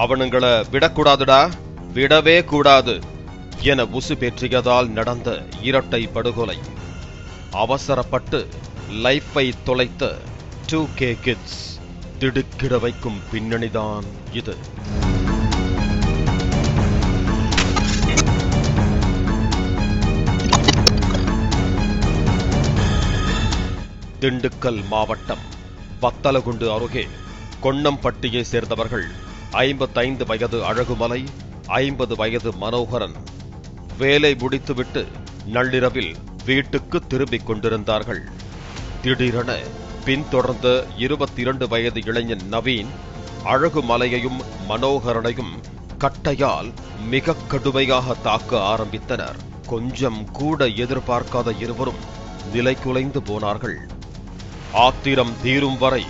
அவனுங்களை விடக்கூடாதுடா, விடவே கூடாது என உசு பெற்றியதால் நடந்த இரட்டை படுகொலை. அவசரப்பட்டு லைஃபை தொலைத்த 2K கிட்ஸ் திடுக்கிட வைக்கும் பின்னணிதான் இது. திண்டுக்கல் மாவட்டம் வத்தலகுண்டு அருகே கொன்னம்பட்டியை சேர்ந்தவர்கள் 55 வயது அழகுமலை, 50 வயது மனோகரன் வேலை முடித்துவிட்டு நள்ளிரவில் வீட்டுக்கு திரும்பிக் கொண்டிருந்தார்கள். திடீரென பின்தொடர்ந்த 22 வயது இளைஞன் நவீன் அழகுமலையையும் மனோகரனையும் கட்டையால் மிக கடுமையாக தாக்க ஆரம்பித்தனர். கொஞ்சம் கூட எதிர்பார்க்காத இருவரும் நிலைகுலைந்து போனார்கள். ஆத்திரம் தீரும் வரை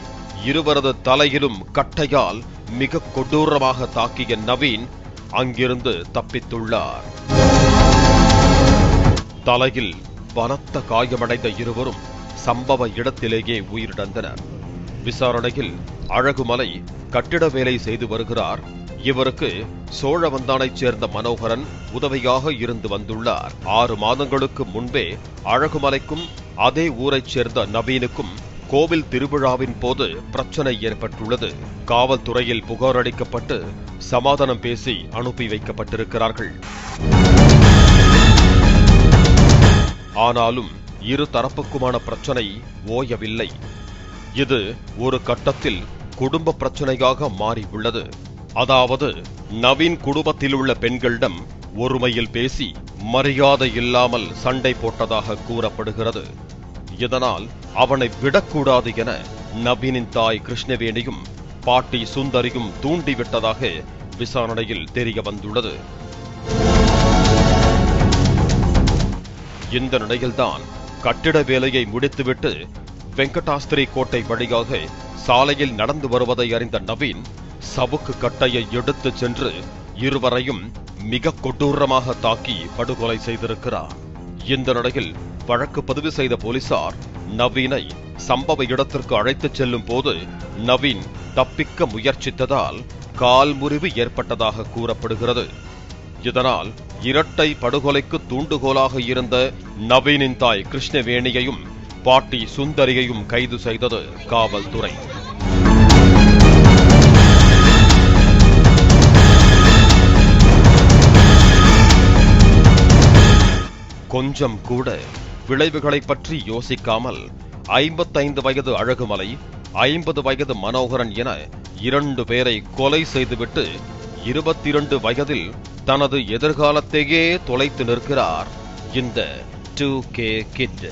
இருவரது தலையிலும் கட்டையால் மிக கொடூரமாக தாக்கிய நவீன் அங்கிருந்து தப்பித்துள்ளார். தலையில் பலத்த காயமடைந்த இருவரும் சம்பவ இடத்திலேயே உயிரிழந்தனர். விசாரணையில் அழகுமலை கட்டிட வேலை செய்து வருகிறார். இவருக்கு சோழவந்தானைச் சேர்ந்த மனோகரன் உதவியாக இருந்து வந்துள்ளார். 6 மாதங்களுக்கு முன்பே அழகுமலைக்கும் அதே ஊரைச் சேர்ந்த நவீனுக்கும் கோவில் திருவிழாவின் போது பிரச்சனை ஏற்பட்டுள்ளது. காவல்துறையில் புகார் அளிக்கப்பட்டு சமாதானம் பேசி அனுப்பி வைக்கப்பட்டிருக்கிறார்கள். ஆனாலும் இரு தரப்புக்குமான பிரச்சனை ஓயவில்லை. இது ஒரு கட்டத்தில் குடும்ப பிரச்சனையாக மாறியுள்ளது. அதாவது நவீன் குடும்பத்தில் உள்ள பெண்களிடம் ஒருமையில் பேசி மரியாதை இல்லாமல் சண்டை போட்டதாக கூறப்படுகிறது. இதனால் அவனை விடக்கூடாது என நவீனின் தாய் கிருஷ்ணவேணியும் பாட்டி சுந்தரியும் தூண்டிவிட்டதாக விசாரணையில் தெரிய வந்துள்ளது. இந்த நிலையில்தான் கட்டிட வேலையை முடித்துவிட்டு வெங்கடாஸ்திரி கோட்டை வழியாக சாலையில் நடந்து வருவதை அறிந்த நவீன் சவுக்கு கட்டையை எடுத்துச் சென்று இருவரையும் மிக கொடூரமாக தாக்கி படுகொலை செய்திருக்கிறார். இந்த நிலையில் வழக்கு பதிவு செய்த போலீசார் நவீனை சம்பவ இடத்திற்கு அழைத்துச் செல்லும் போது நவீன் தப்பிக்க முயற்சித்ததால் கால் முறிவு ஏற்பட்டதாக கூறப்படுகிறது. இதனால் இரட்டை படுகொலைக்கு தூண்டுகோலாக இருந்த நவீனின் தாய் கிருஷ்ணவேணியையும் பாட்டி சுந்தரியையும் கைது செய்தது காவல்துறை. கொஞ்சம் கூட விளைவுகளை பற்றி யோசிக்காமல் 55 வயது அழகுமலை, 50 வயது மனோகரன் என 2 பேரை கொலை செய்துவிட்டு 22 வயதில் தனது எதிர்காலத்தையே தொலைத்து நிற்கிறார் இந்த 2K கிட்.